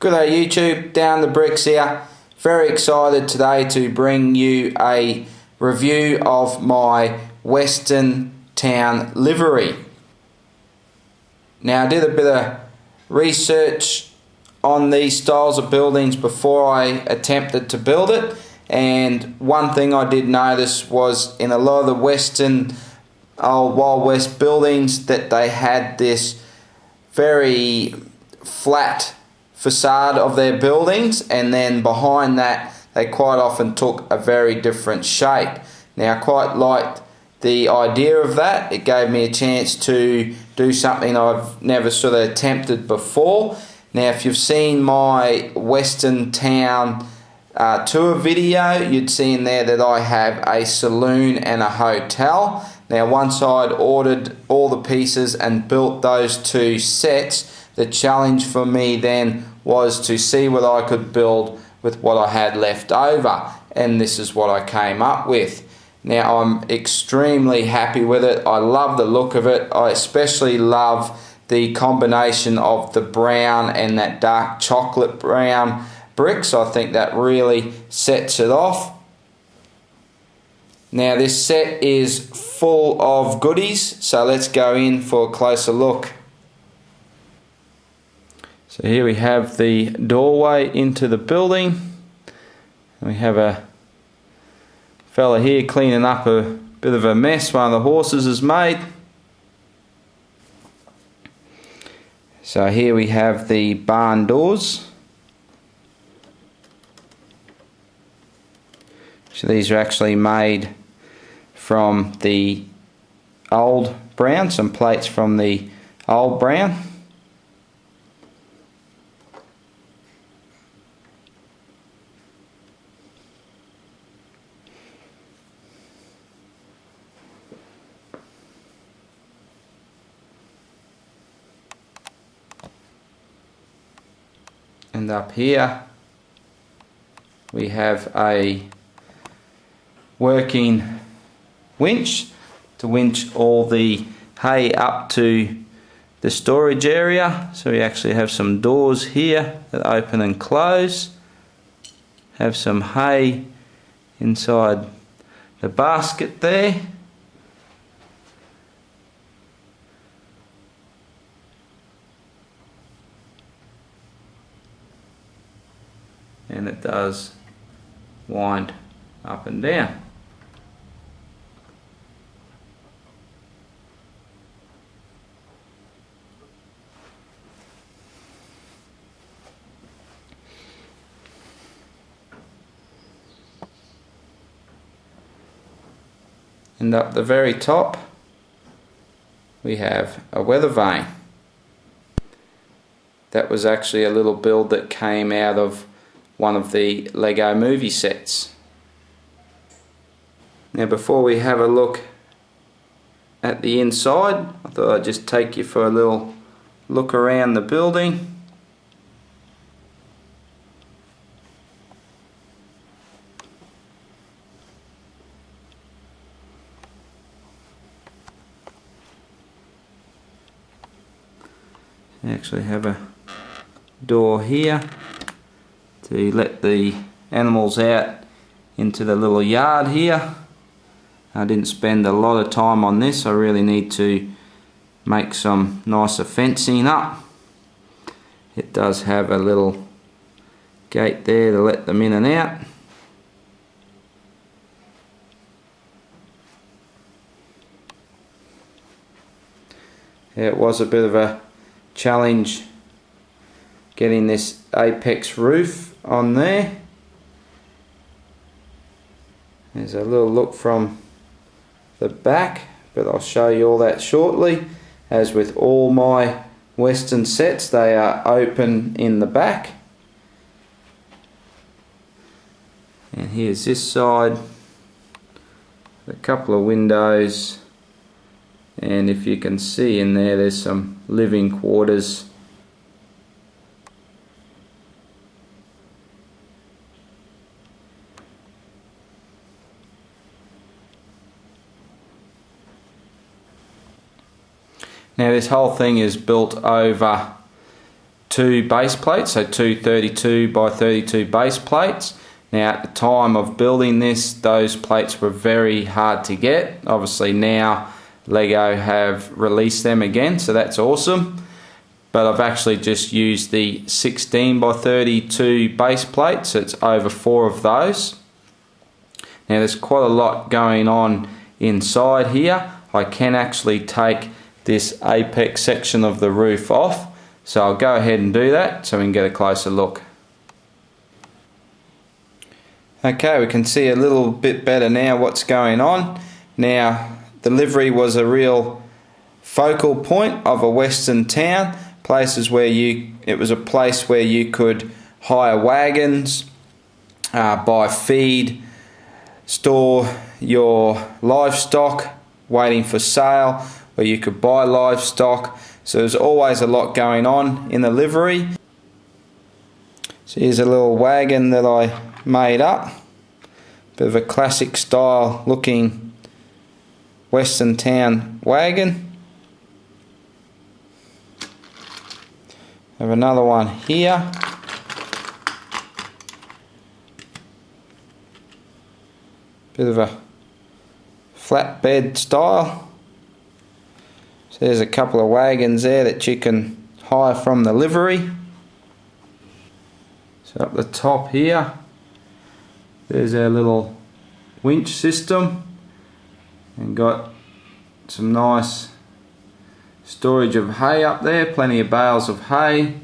G'day YouTube, Down the Bricks here. Very excited today to bring you a review of my Western Town livery. Now I did a bit of research on these styles of buildings before I attempted to build it, and one thing I did notice was in a lot of the Western old Wild West buildings that they had this very flat facade of their buildings, and then behind that they quite often took a very different shape. Now I quite liked the idea of that. It gave me a chance to do something I've never sort of attempted before. Now if you've seen my Western Town tour video, you'd see in there that I have a saloon and a hotel. Now once I'd ordered all the pieces and built those two sets, the challenge for me then was to see what I could build with what I had left over, and this is what I came up with. Now I'm extremely happy with it. I love the look of it. I especially love the combination of the brown and that dark chocolate brown bricks. I think that really sets it off. Now this set is full of goodies, so let's go in for a closer look. So here we have the doorway into the building. We have a fella here cleaning up a bit of a mess one of the horses has made. So here we have the barn doors. So these are actually made from the old brown, some plates from the old brown. And up here we have a working winch to winch all the hay up to the storage area. So we actually have some doors here that open and close, have some hay inside the basket there. And it does wind up and down. And up the very top we have a weather vane. That was actually a little build that came out of one of the Lego movie sets. Now before we have a look at the inside, I thought I'd just take you for a little look around the building. I actually have a door here to let the animals out into the little yard here. I didn't spend a lot of time on this. I really need to make some nicer fencing up. It does have a little gate there to let them in and out. It was a bit of a challenge getting this apex roof on there. There's a little look from the back, but I'll show you all that shortly. As with all my Western sets, they are open in the back. And here's this side, a couple of windows, and if you can see in there, there's some living quarters. Now this whole thing is built over 2 base plates, so two 32 by 32 base plates. Now at the time of building this, those plates were very hard to get. Obviously now Lego have released them again, so that's awesome. But I've actually just used the 16 by 32 base plates, so it's over 4 of those. Now there's quite a lot going on inside here. I can actually take this apex section of the roof off, so I'll go ahead and do that so we can get a closer look. Okay, we can see a little bit better now what's going on. Now the livery was a real focal point of a western town, places where it was a place where you could hire wagons, buy feed, store your livestock waiting for sale, where you could buy livestock. So there's always a lot going on in the livery. So here's a little wagon that I made up, bit of a classic style looking western town wagon. Have another one here. Bit of a flatbed style. So there's a couple of wagons there that you can hire from the livery. So up the top here, there's our little winch system, and got some nice storage of hay up there, plenty of bales of hay, a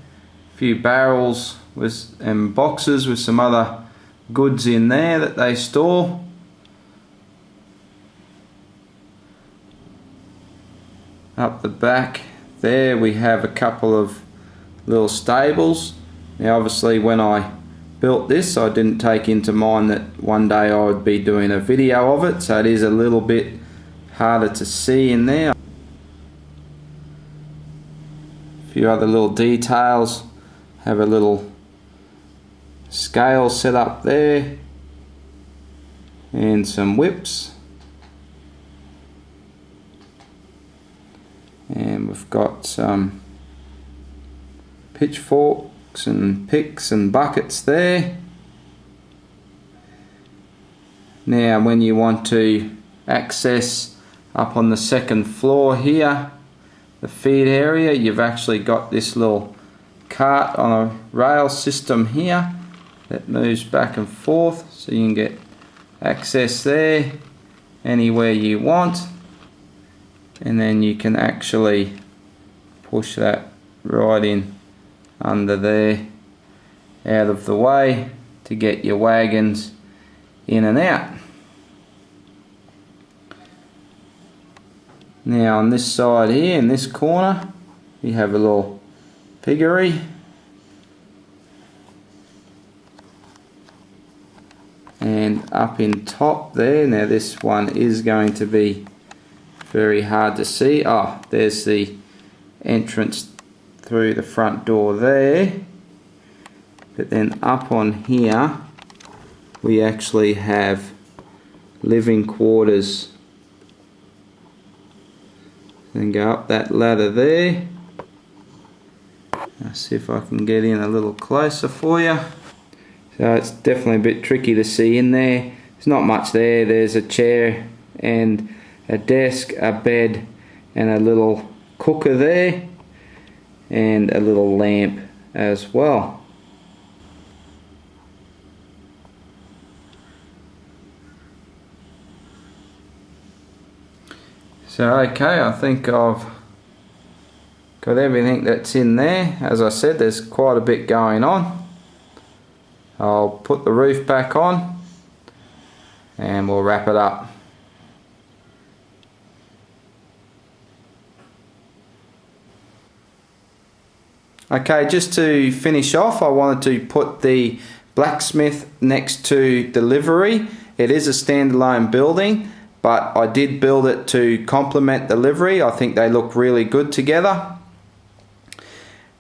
few barrels and boxes with some other goods in there that they store. Up the back there we have a couple of little stables. Now obviously when I built this I didn't take into mind that one day I would be doing a video of it, so it is a little bit harder to see in there. A few other little details. Have a little scale set up there and some whips. And we've got some pitchforks and picks and buckets there. Now when you want to access up on the second floor here, the feed area, you've actually got this little cart on a rail system here that moves back and forth, so you can get access there anywhere you want. And then you can actually push that right in under there, out of the way, to get your wagons in and out. Now on this side here, in this corner, we have a little piggery. And up in top there, now this one is going to be very hard to see. Oh, there's the entrance through the front door there. But then up on here we actually have living quarters. Then go up that ladder there. I'll see if I can get in a little closer for you. So it's definitely a bit tricky to see in there. There's not much there. There's a chair and a desk, a bed, and a little cooker there, and a little lamp as well. So okay, I think I've got everything that's in there. As I said, there's quite a bit going on. I'll put the roof back on and we'll wrap it up. Okay, just to finish off, I wanted to put the blacksmith next to the livery. It is a standalone building, but I did build it to complement the livery. I think they look really good together.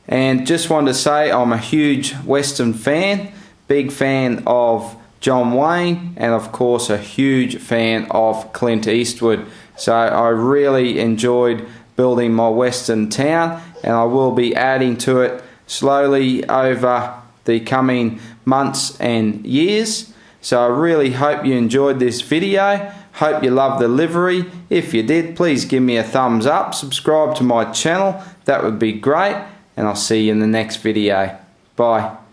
And just wanted to say I'm a huge Western fan, big fan of John Wayne, and of course a huge fan of Clint Eastwood. So I really enjoyed building my Western town, and I will be adding to it slowly over the coming months and years. So I really hope you enjoyed this video. Hope you loved the livery. If you did, please give me a thumbs up. Subscribe to my channel. That would be great. And I'll see you in the next video. Bye.